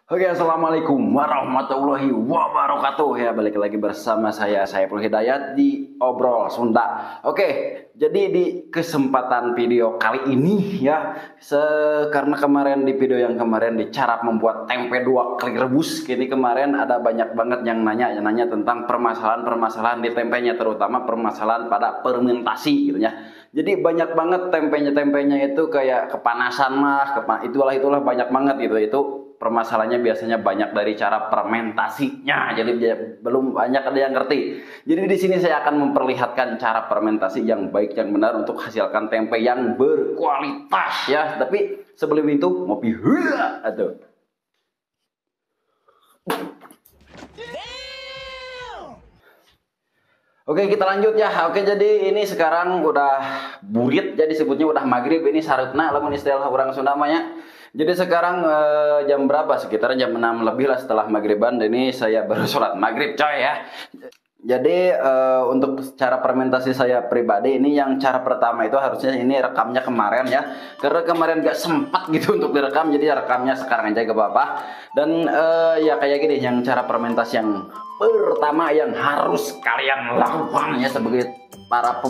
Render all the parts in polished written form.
Oke, assalamualaikum warahmatullahi wabarakatuh. Ya, balik lagi bersama saya Saiful Hidayat di Obrol Sunda. Oke, jadi di kesempatan video kali ini ya, karena kemarin di video yang kemarin di cara membuat tempe 2 kali rebus, kini kemarin ada banyak banget yang nanya tentang permasalahan-permasalahan di tempenya, terutama permasalahan pada fermentasi gitu ya. Jadi banyak banget tempenya itu kayak kepanasan lah, itulah banyak banget gitu. Itu permasalahannya biasanya banyak dari cara fermentasinya. Jadi belum banyak ada yang ngerti. Jadi di sini saya akan memperlihatkan cara fermentasi yang baik yang benar untuk hasilkan tempe yang berkualitas ya. Tapi sebelum itu ngopi hula atau Oke, kita lanjut ya. Oke, jadi ini sekarang udah burit, jadi sebutnya udah maghrib. Ini sarepna lamun istilah orang Sunda namanya. Jadi sekarang jam berapa? Sekitar jam 6 lebih lah setelah maghriban. Dan ini saya baru sholat maghrib coy ya. Jadi untuk cara fermentasi saya pribadi ini yang cara pertama itu harusnya ini rekamnya kemarin ya. Karena kemarin gak sempat gitu untuk direkam, jadi rekamnya sekarang aja gak apa-apa. Dan ya kayak gini, yang cara fermentasi yang pertama yang harus kalian lakukan ya sebagai para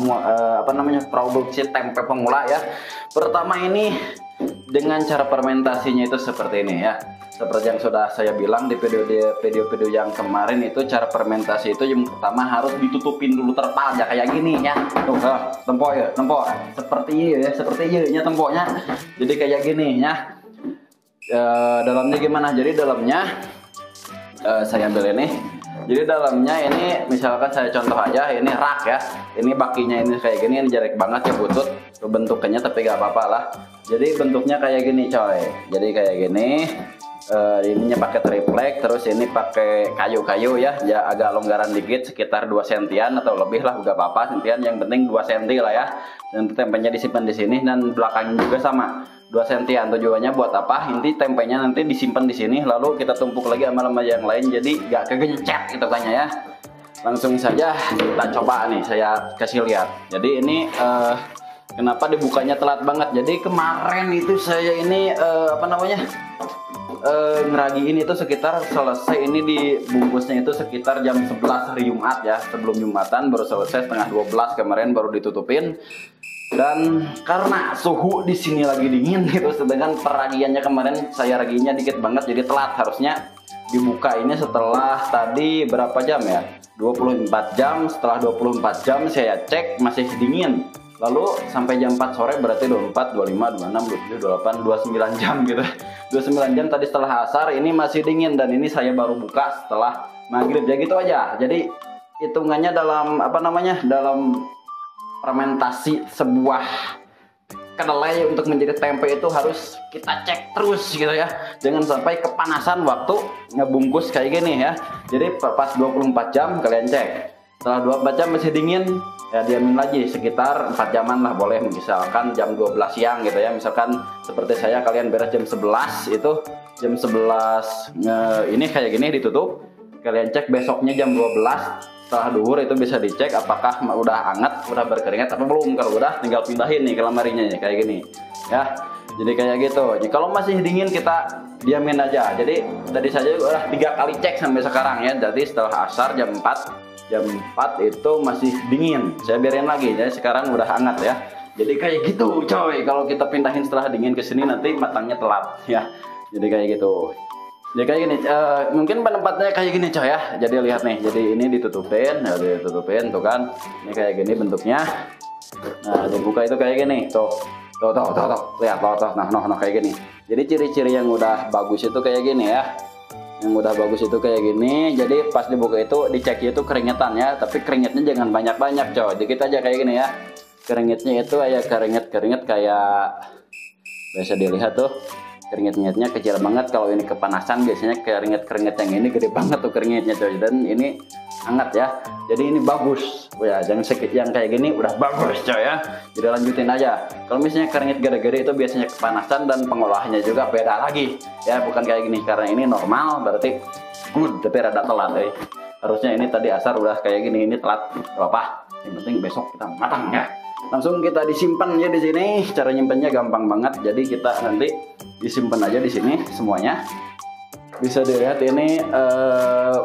produksi tempe pemula ya. Pertama ini dengan cara fermentasinya itu seperti ini ya. Seperti yang sudah saya bilang di video-video yang kemarin, itu cara fermentasi itu yang pertama harus ditutupin dulu terpal ya kayak gini ya. Tuh, tempok ya, tempok. Seperti ini ya, tempoknya. Jadi kayak gini ya. Dalamnya gimana? Jadi dalamnya saya ambil ini. Jadi dalamnya ini misalkan saya contoh aja, ini rak ya. Ini bakinya ini kayak gini, ini jelek banget ya butut bentuknya, tapi gak apa-apa lah. Jadi bentuknya kayak gini coy. Jadi kayak gini. Ininya pakai triplek, terus ini pakai kayu-kayu ya, agak longgaran dikit sekitar 2 sentian atau lebih lah, gak apa-apa sentian, yang penting 2 senti lah ya. Dan tempenya disimpan di sini, dan belakangnya juga sama 2 sentian. Tujuannya buat apa? Inti tempenya nanti disimpan di sini, lalu kita tumpuk lagi sama yang lain, jadi gak kegencet gitu kayaknya ya. Langsung saja kita coba nih, saya kasih lihat. Jadi ini kenapa dibukanya telat banget? Jadi kemarin itu saya ini ngeragiin itu sekitar selesai ini dibungkusnya itu sekitar jam 11 hari Jumat ya. Sebelum Jumatan baru selesai, setengah 12 kemarin baru ditutupin. Dan karena suhu di sini lagi dingin gitu, sedangkan peragiannya kemarin saya raginya dikit banget, jadi telat. Harusnya dibuka ini setelah tadi berapa jam ya? 24 jam. Setelah 24 jam saya cek masih dingin. Lalu sampai jam 4 sore berarti 24, 25, 26, 27, 28, 29 jam gitu. 29 jam tadi setelah asar ini masih dingin, dan ini saya baru buka setelah maghrib ya, gitu aja. Jadi hitungannya dalam dalam fermentasi sebuah kedelai untuk menjadi tempe itu harus kita cek terus gitu ya. Jangan sampai kepanasan waktu ngebungkus kayak gini ya. Jadi pas 24 jam kalian cek. Setelah 24 jam masih dingin, ya diamin lagi sekitar 4 jaman lah, boleh misalkan jam 12 siang gitu ya. Misalkan seperti saya, kalian beres jam 11, itu jam 11 ini kayak gini ditutup. Kalian cek besoknya jam 12 setelah duhur, itu bisa dicek apakah udah hangat, udah berkeringat atau belum. Kalau udah tinggal pindahin nih ke lemarinya nih kayak gini ya. Jadi kayak gitu. Jadi kalau masih dingin kita diamin aja. Jadi tadi saja udah 3 kali cek sampai sekarang ya. Jadi setelah asar jam 4 itu masih dingin, saya biarin lagi. Jadi sekarang udah hangat ya. Jadi kayak gitu coy, kalau kita pindahin setelah dingin ke sini nanti matangnya telat ya. Jadi kayak gitu. Jadi kayak gini, mungkin penempatnya kayak gini coy ya. Jadi lihat nih, jadi ini ditutupin tuh kan. Ini kayak gini bentuknya. Nah, dibuka itu kayak gini, tuh lihat tuh, nah kayak gini. Jadi ciri-ciri yang udah bagus itu kayak gini ya. Yang udah bagus itu kayak gini. Jadi pas dibuka itu dicek itu keringetan ya, tapi keringetnya jangan banyak-banyak coy, dikit aja kayak gini ya. Keringetnya itu kayak keringet kayak biasa dilihat tuh, keringetnya kecil banget. Kalau ini kepanasan biasanya keringet yang ini gede banget tuh keringetnya coy, dan ini hangat ya. Jadi ini bagus ya, yang kayak gini udah bagus coy ya. Jadi lanjutin aja. Kalau misalnya keringet gede-gede itu biasanya kepanasan, dan pengolahannya juga beda lagi ya, bukan kayak gini. Karena ini normal berarti good, tapi rada telat Harusnya ini tadi asar udah kayak gini, ini telat, gak apa, yang penting besok kita matang ya. Langsung kita disimpan ya di sini. Cara nyimpannya gampang banget. Jadi kita nanti disimpan aja di sini semuanya. bisa dilihat ini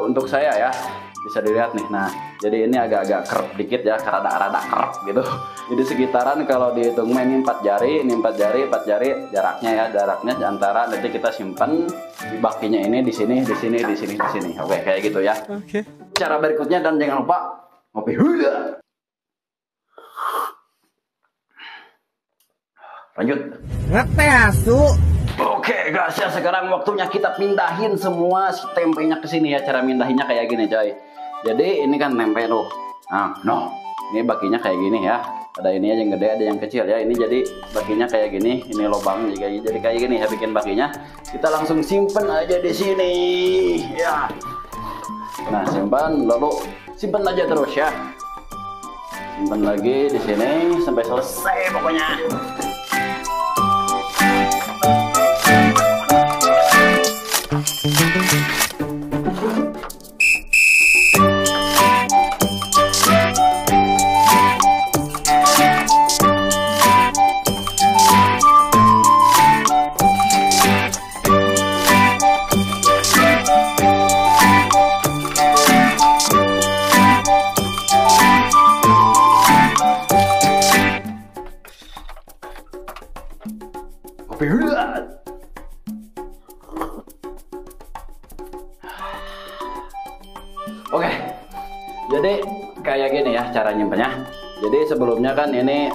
untuk saya ya, bisa dilihat nih. Nah, jadi ini agak-agak kerep dikit ya, rada kerep gitu. Jadi sekitaran kalau dihitung ini 4 jari, ini 4 jari, 4 jari jaraknya ya, jaraknya antara nanti kita simpan di bakinya ini di sini, di sini, di sini, di sini. Oke, kayak gitu ya. Oke. Cara berikutnya dan jangan lupa ngopi hula. Lanjut. Ngetesu. Oke guys ya, sekarang waktunya kita pindahin semua si tempenya ke sini ya. Cara mindahinnya kayak gini coy. Jadi ini kan tempe tuh. Nah, ini bakinya kayak gini ya. Ada ini aja yang gede, ada yang kecil ya. Ini jadi bakinya kayak gini. Ini lubang jadi kayak gini ya bikin bakinya. Kita langsung simpen aja di sini ya. Nah, simpan lalu simpan aja terus ya. Simpan lagi di sini sampai selesai pokoknya. Oke, jadi kayak gini ya cara nyimpennya. Jadi sebelumnya kan ini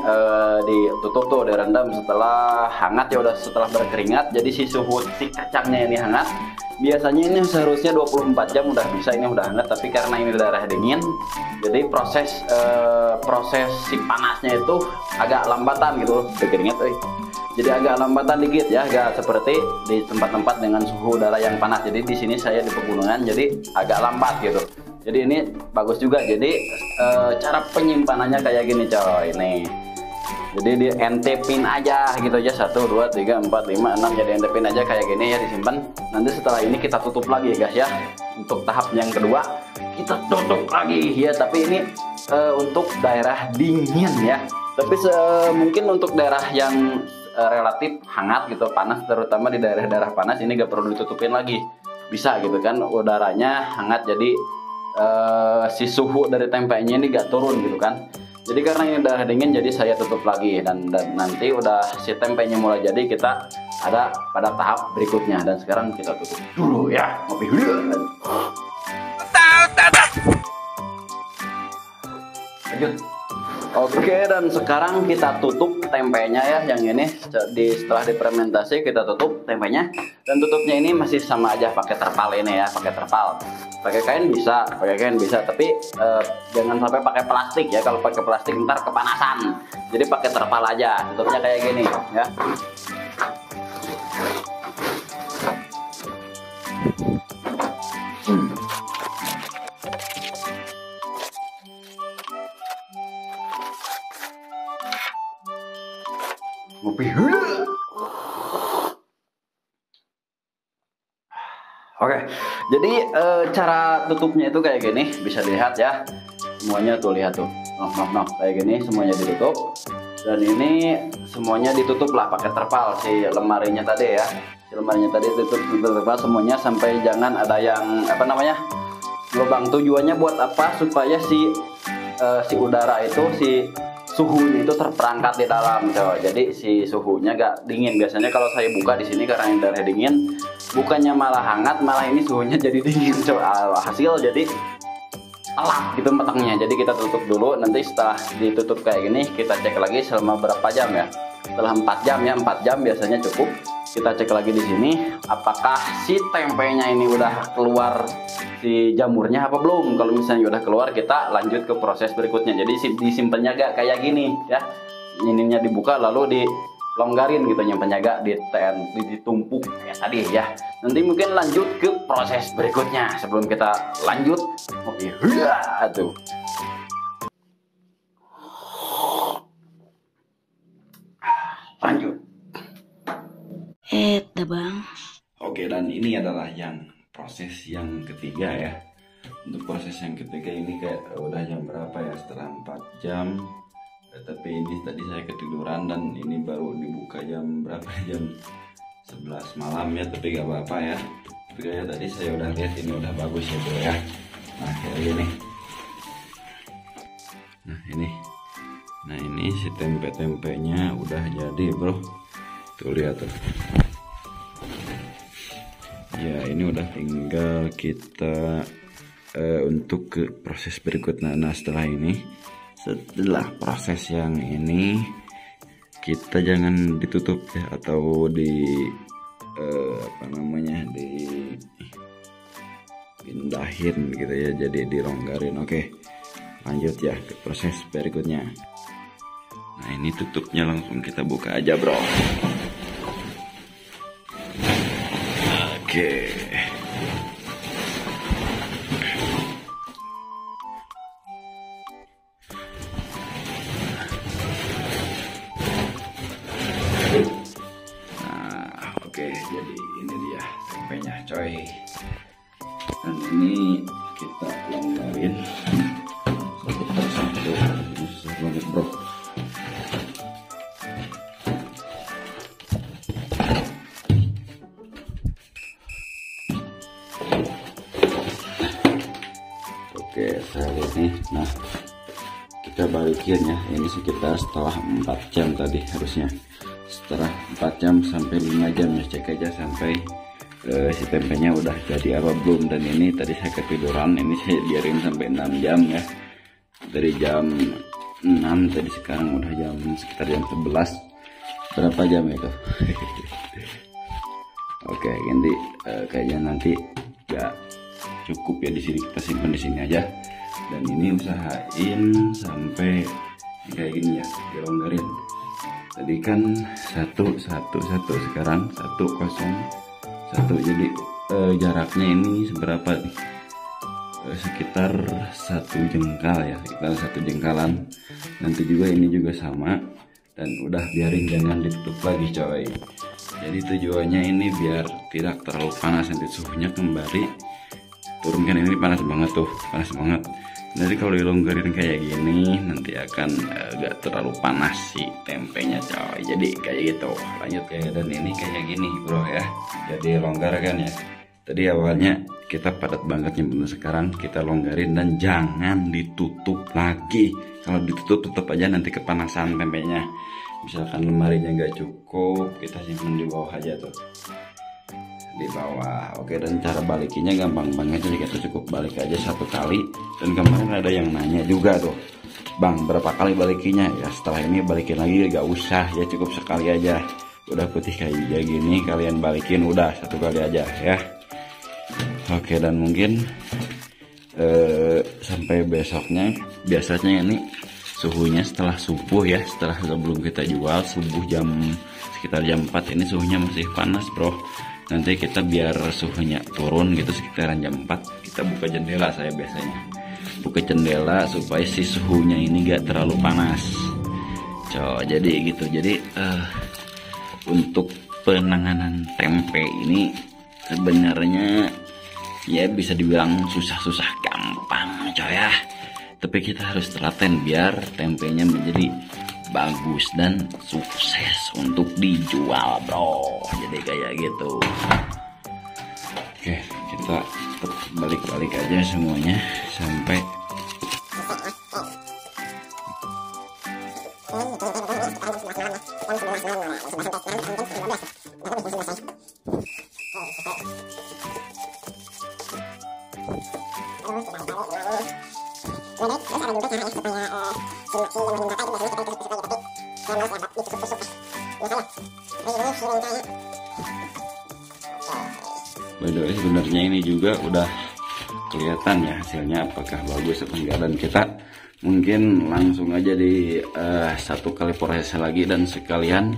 ditutup tuh, direndam setelah hangat ya, udah setelah berkeringat. Jadi si suhu si kacangnya ini hangat. Biasanya ini seharusnya 24 jam udah bisa, ini udah hangat. Tapi karena ini darah dingin, jadi proses si panasnya itu agak lambatan gitu, berkeringat. Jadi agak lambatan dikit ya, agak seperti di tempat-tempat dengan suhu udara yang panas. Jadi di sini saya di pegunungan, jadi agak lambat gitu. Jadi ini bagus juga. Jadi cara penyimpanannya kayak gini coy, nih. Jadi di NT-pin aja gitu aja, 1, 2, 3, 4, 5, 6. Jadi NT-pin aja kayak gini ya, disimpan. Nanti setelah ini kita tutup lagi guys ya. Untuk tahap yang kedua kita tutup lagi ya. Tapi ini untuk daerah dingin ya. Tapi mungkin untuk daerah yang relatif hangat gitu, panas, terutama di daerah-daerah panas ini gak perlu ditutupin lagi, bisa gitu kan, udaranya hangat. Jadi si suhu dari tempenya ini gak turun gitu kan. Jadi karena ini daerah dingin, jadi saya tutup lagi dan nanti udah si tempenya mulai jadi, kita ada pada tahap berikutnya. Dan sekarang kita tutup dulu ya, ngopi dulu. Lanjut. Oke, dan sekarang kita tutup tempenya ya, yang ini setelah difermentasi kita tutup tempenya. Dan tutupnya ini masih sama aja, pakai terpal ini ya, pakai terpal. Pakai kain bisa, tapi jangan sampai pakai plastik ya. Kalau pakai plastik ntar kepanasan. Jadi pakai terpal aja, tutupnya kayak gini ya. Ngopi hula. Oke, jadi cara tutupnya itu kayak gini, bisa dilihat ya. Semuanya tuh, lihat tuh. Noh, kayak gini semuanya ditutup. Dan ini semuanya ditutup lah pakai terpal, si lemarinya tadi ya. Si lemarinya tadi ditutup terpal semuanya sampai jangan ada yang lubang. Tujuannya buat apa? Supaya si udara itu, si suhunya itu terperangkap di dalam coy. Jadi si suhunya gak dingin. Biasanya kalau saya buka di sini karena darah dingin, bukannya malah hangat, malah ini suhunya jadi dingin coy. Hasil jadi telak gitu matangnya. Jadi kita tutup dulu, nanti setelah ditutup kayak gini kita cek lagi selama berapa jam ya. Setelah 4 jam ya, 4 jam biasanya cukup. Kita cek lagi di sini apakah si tempenya ini udah keluar si jamurnya apa belum. Kalau misalnya udah keluar, kita lanjut ke proses berikutnya. Jadi disimpannya gak kayak gini ya, ininya dibuka lalu dilonggarin gitu, nyimpannya gak ditumpuk kayak tadi ya. Nanti mungkin lanjut ke proses berikutnya. Sebelum kita lanjut, oke, tuh. Lanjut. Bang. Oke, dan ini adalah yang proses yang ketiga ya. Untuk proses yang ketiga ini kayak udah jam berapa ya, setelah 4 jam. Tapi ini tadi saya ketiduran dan ini baru dibuka jam berapa, jam 11 malam ya. Tapi gak apa-apa ya, Ya tadi saya udah lihat ini udah bagus ya bro ya. Nah kayak gini. Nah ini si tempe-tempenya udah jadi bro. Tuh lihat tuh. Ya ini udah tinggal kita untuk ke proses berikutnya. Nah setelah proses yang ini kita jangan ditutup ya, atau dipindahin gitu ya, jadi dilonggarin. Oke, lanjut ya ke proses berikutnya. Nah ini tutupnya langsung kita buka aja bro. Oke. Oke, jadi ini dia tempenya coy. Dan ini kita longgarin satu persatu. Susah banget bro. Oke, saya lihat nih. Nah, kita balikin ya. Ini sekitar setelah 4 jam tadi harusnya. Setelah 4 jam sampai 5 jam ya, cek aja sampai si tempenya udah jadi apa belum. Dan ini tadi saya ketiduran, ini saya biarin sampai 6 jam ya. Dari jam 6 tadi, sekarang udah sekitar jam 11. Berapa jam itu? Oke, ganti kayaknya nanti gak cukup ya di sini, kita simpan di sini aja. Dan ini usahain sampai kayak gini ya, dilonggarin. Tadi kan 1 sekarang 1 0 1, jadi jaraknya ini seberapa nih? Sekitar 1 jengkal ya, sekitar 1 jengkalan. Nanti juga ini juga sama, dan udah biarin, jangan ditutup lagi coy. Jadi tujuannya ini biar tidak terlalu panas, nanti suhunya kembali turun. Kan ini panas banget tuh, panas banget. Jadi kalau dilonggarin kayak gini nanti akan gak terlalu panas si tempenya coy. Jadi kayak gitu. Lanjut ya, dan ini kayak gini bro ya. Jadi longgar kan ya. Tadi awalnya kita padat banget nyimpen, sekarang kita longgarin dan jangan ditutup lagi. Kalau ditutup tutup aja, nanti kepanasan tempenya. Misalkan lemarinya gak cukup, kita simpan di bawah aja tuh. Di bawah. Oke, dan cara balikinnya gampang banget, jadi kita cukup balik aja 1 kali. Dan kemarin ada yang nanya juga tuh, bang berapa kali balikinnya ya? Setelah ini balikin lagi gak usah ya, cukup sekali aja. Udah putih kayak gini, kalian balikin udah 1 kali aja ya. Oke, dan mungkin sampai besoknya. Biasanya ini suhunya setelah subuh ya, setelah sebelum kita jual subuh sekitar jam 4 ini suhunya masih panas bro. Nanti kita biar suhunya turun gitu sekitaran jam 4, kita buka jendela. Saya biasanya buka jendela supaya si suhunya ini gak terlalu panas. Jadi gitu. Jadi untuk penanganan tempe ini sebenarnya ya bisa dibilang susah-susah gampang coy ya. Tapi kita harus telaten biar tempenya menjadi bagus dan sukses untuk dijual bro. Jadi kayak gitu. Oke, kita balik-balik aja semuanya sampai by the way, sebenarnya ini juga udah kelihatan ya hasilnya apakah bagus atau enggak. Dan kita mungkin langsung aja di 1 kali proses lagi, dan sekalian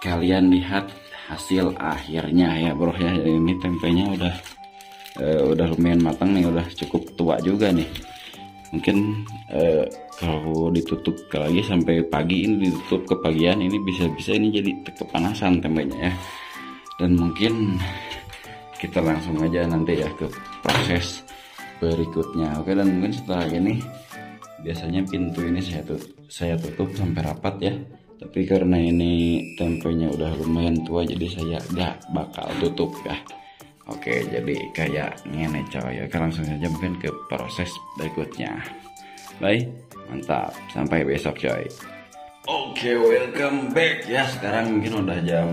kalian lihat hasil akhirnya ya bro ya. Ini tempenya udah lumayan matang nih, udah cukup tua juga nih. Mungkin kalau ditutup lagi sampai pagi, ini ditutup ke pagian, ini bisa ini jadi kepanasan tempenya ya. Dan mungkin kita langsung aja nanti ya ke proses berikutnya. Oke, dan mungkin setelah ini biasanya pintu ini saya tutup sampai rapat ya. Tapi karena ini tempenya udah lumayan tua, jadi saya gak bakal tutup ya. Oke, jadi kayak ngene coy. Oke, langsung saja mungkin ke proses berikutnya. Baik, mantap. Sampai besok coy. Oke, welcome back ya. Sekarang mungkin udah jam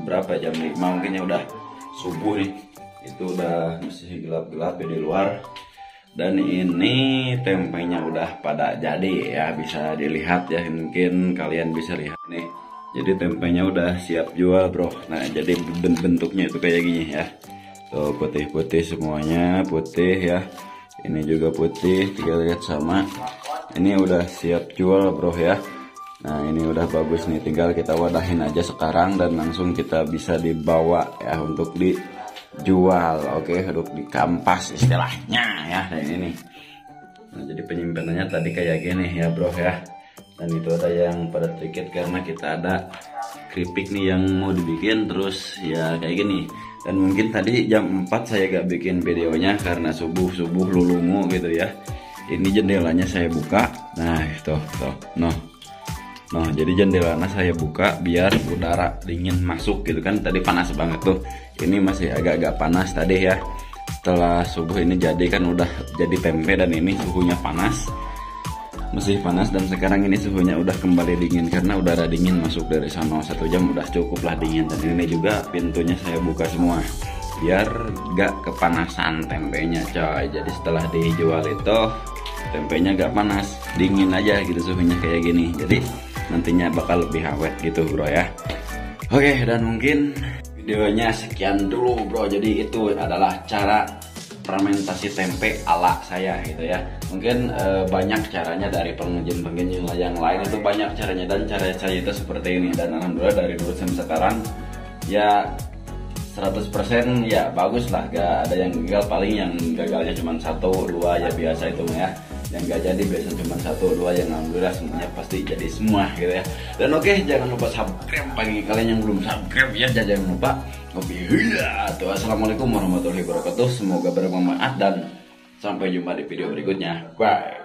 berapa? Jam 5 mungkin ya, udah subuh nih. Itu udah masih gelap-gelap ya di luar. Dan ini tempenya udah pada jadi ya, bisa dilihat ya. Mungkin kalian bisa lihat nih. Jadi tempenya udah siap jual bro. Nah, jadi bentuknya itu kayak gini ya. Tuh, putih-putih semuanya, putih ya. Ini juga putih, tinggal lihat sama. Ini udah siap jual bro ya. Nah, ini udah bagus nih, tinggal kita wadahin aja sekarang dan langsung kita bisa dibawa ya untuk dijual. Oke, untuk dikampas istilahnya ya. Dan ini. Nah, jadi penyimpanannya tadi kayak gini ya bro ya. Dan itu ada yang pada tiket karena kita ada keripik nih yang mau dibikin, terus ya kayak gini. Dan mungkin tadi jam 4 saya gak bikin videonya karena subuh-subuh lulungu gitu ya. Ini jendelanya saya buka. Nah itu tuh. Nah, jadi jendelanya saya buka biar udara dingin masuk gitu kan. Tadi panas banget tuh. Ini masih agak-agak panas tadi ya. Setelah subuh ini jadi kan udah jadi tempe dan ini suhunya panas. Masih panas dan sekarang ini suhunya udah kembali dingin karena udara dingin masuk dari sana. 1 jam udah cukup lah dingin. Dan ini juga pintunya saya buka semua biar gak kepanasan tempenya coy. Jadi setelah dijual itu tempenya gak panas, dingin aja gitu suhunya kayak gini. Jadi nantinya bakal lebih awet gitu bro ya. Oke, dan mungkin videonya sekian dulu bro. Jadi itu adalah cara fermentasi tempe ala saya gitu ya. Mungkin banyak caranya dari pengrajin yang lain itu banyak caranya, dan cara saya itu seperti ini. Dan alhamdulillah dari dulu sampai sekarang ya 100% ya bagus lah, gak ada yang gagal. Paling yang gagalnya cuma 1-2 ya biasa itu ya. Yang gak jadi biasa cuma 1-2, yang alhamdulillah semuanya pasti jadi semua gitu ya. Dan oke, jangan lupa subscribe bagi kalian yang belum subscribe ya, jangan lupa. Oke, assalamualaikum warahmatullahi wabarakatuh. Semoga bermanfaat dan sampai jumpa di video berikutnya. Bye.